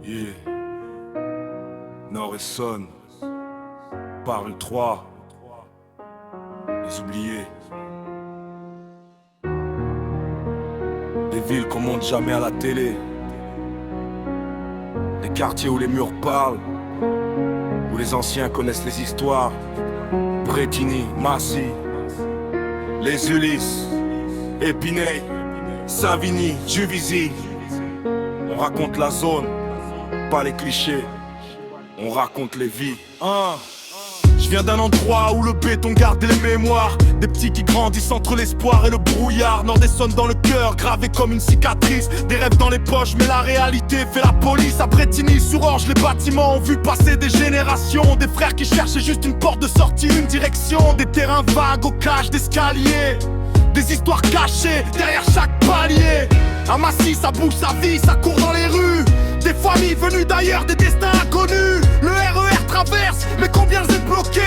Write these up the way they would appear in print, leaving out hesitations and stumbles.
Yeah. Nord et Sonne, Parle 3, les oubliés. Des villes qu'on monte jamais à la télé. Des quartiers où les murs parlent, où les anciens connaissent les histoires. Bretigny, Massy, les Ulysses, Épinay, Savigny, Juvisy. On raconte la zone, pas les clichés. On raconte les vies. Je viens d'un endroit où le béton garde les mémoires. Des petits qui grandissent entre l'espoir et le brouillard. Nord et Sonne dans le cœur, gravé comme une cicatrice. Des rêves dans les poches, mais la réalité fait la police. À Bretigny-sur-Orge, les bâtiments ont vu passer des générations. Des frères qui cherchaient juste une porte de sortie, une direction. Des terrains vagues aux cages d'escalier. Des histoires cachées derrière chaque palier. À Massy, ça bouge sa vie, ça court dans les rues. Des familles venues d'ailleurs, des destins inconnus. Le RER traverse, mais combien est bloqué?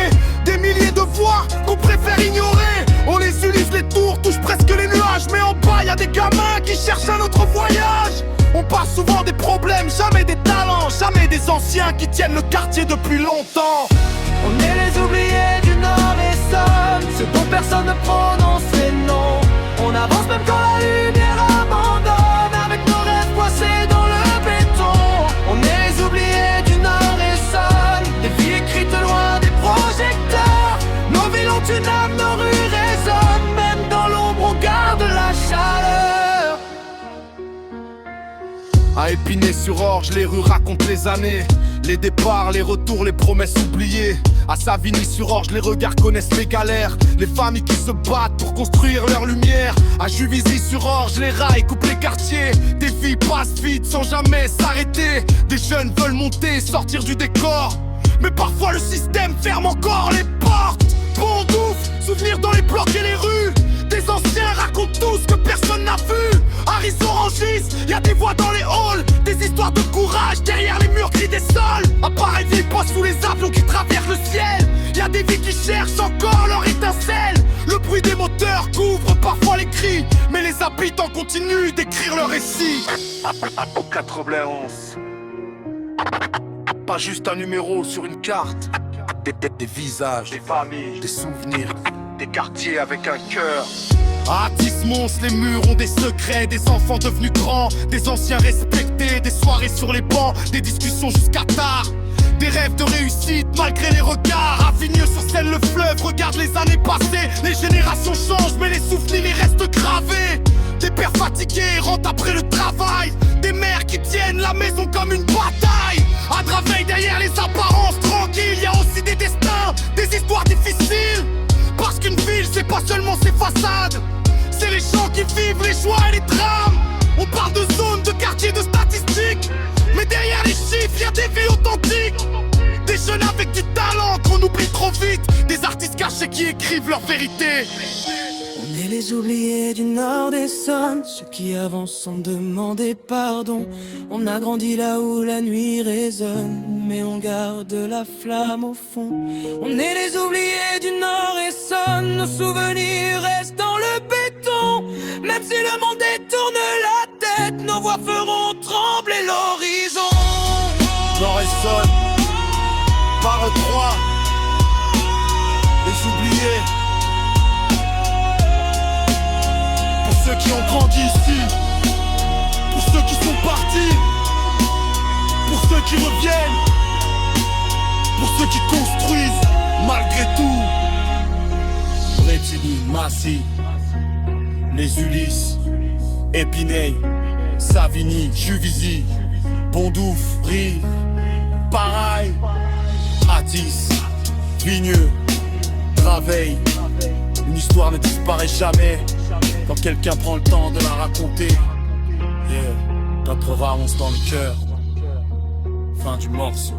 Des milliers de voix qu'on préfère ignorer. On les Ulysses, les tours touchent presque les nuages. Mais en bas, y'a des gamins qui cherchent un autre voyage. On parle souvent des problèmes, jamais des talents. Jamais des anciens qui tiennent le quartier depuis longtemps. On est les oubliés du Nord et Sonne, ceux dont personne ne prononce les noms. On avance même quand la lumière abandonne, avec nos rêves coincés dans le béton. On est les oubliés du Nord et Sonne, des vies écrites loin des projecteurs. Nos villes ont une âme, nos rues résonnent, même dans l'ombre on garde la chaleur. À Épinay-sur-Orge, les rues racontent les années. Les départs, les retours, les promesses oubliées. À Savigny-sur-Orge, les regards connaissent mes galères. Les familles qui se battent pour construire leur lumière. À Juvisy-sur-Orge, les rails coupent les quartiers. Des vies passent vite sans jamais s'arrêter. Des jeunes veulent monter, sortir du décor. Mais parfois le système ferme encore les portes. Bondouf, souvenirs dans les blocs et les rues. Des anciens racontent tout ce que personne n'a vu. Harris-Orangis, y'a des voix dans les halls. Des histoires de courage derrière les murs gris des sols. Appareils vides passent sous les avions qui traversent le ciel. Y'a des vies qui cherchent encore leur étincelle. Le bruit des moteurs couvre parfois les cris, mais les habitants continuent d'écrire leur récit. Au 91, pas juste un numéro sur une carte. Des visages, des familles, des souvenirs, des quartiers avec un cœur. À Atis-Mons, les murs ont des secrets. Des enfants devenus grands, des anciens respectés. Des soirées sur les bancs, des discussions jusqu'à tard. Des rêves de réussite malgré les regards. À Vigneux-sur-Seine, le fleuve regarde les années passées. Les générations changent mais les souvenirs ils restent gravés. Des pères fatigués rentrent après le travail. Des mères qui tiennent la maison comme une bataille. À Draveil, derrière les apparences tranquilles, y a aussi des destins, des histoires difficiles. Parce qu'une ville c'est pas seulement ses façades, c'est les gens qui vivent les joies et les drames. On parle de zones, de quartiers, de statistiques, mais derrière les chiffres y'a des vies authentiques. Des jeunes avec du talent qu'on oublie trop vite. Des artistes cachés qui écrivent leur vérité. On est les oubliés du Nord et Sonne, ceux qui avancent sans demander pardon. On a grandi là où la nuit résonne, mais on garde la flamme au fond. On est les oubliés du Nord et Sonne, nos souvenirs restent dans le béton. Même si le monde détourne la tête, nos voix feront trembler l'horizon. Nord et Sonne, Parle 3, les oubliés. Pour ceux qui ont grandi ici, pour ceux qui sont partis, pour ceux qui reviennent, pour ceux qui construisent malgré tout. Bretigny, Massy, les Ulysses, Épinay, Savigny, Juvisy, Bondouf, Rive, Pareil, Atis, Vigneux, Draveil. Une histoire ne disparaît jamais quand quelqu'un prend le temps de la raconter. Yeah, 91 dans le cœur. Fin du morceau.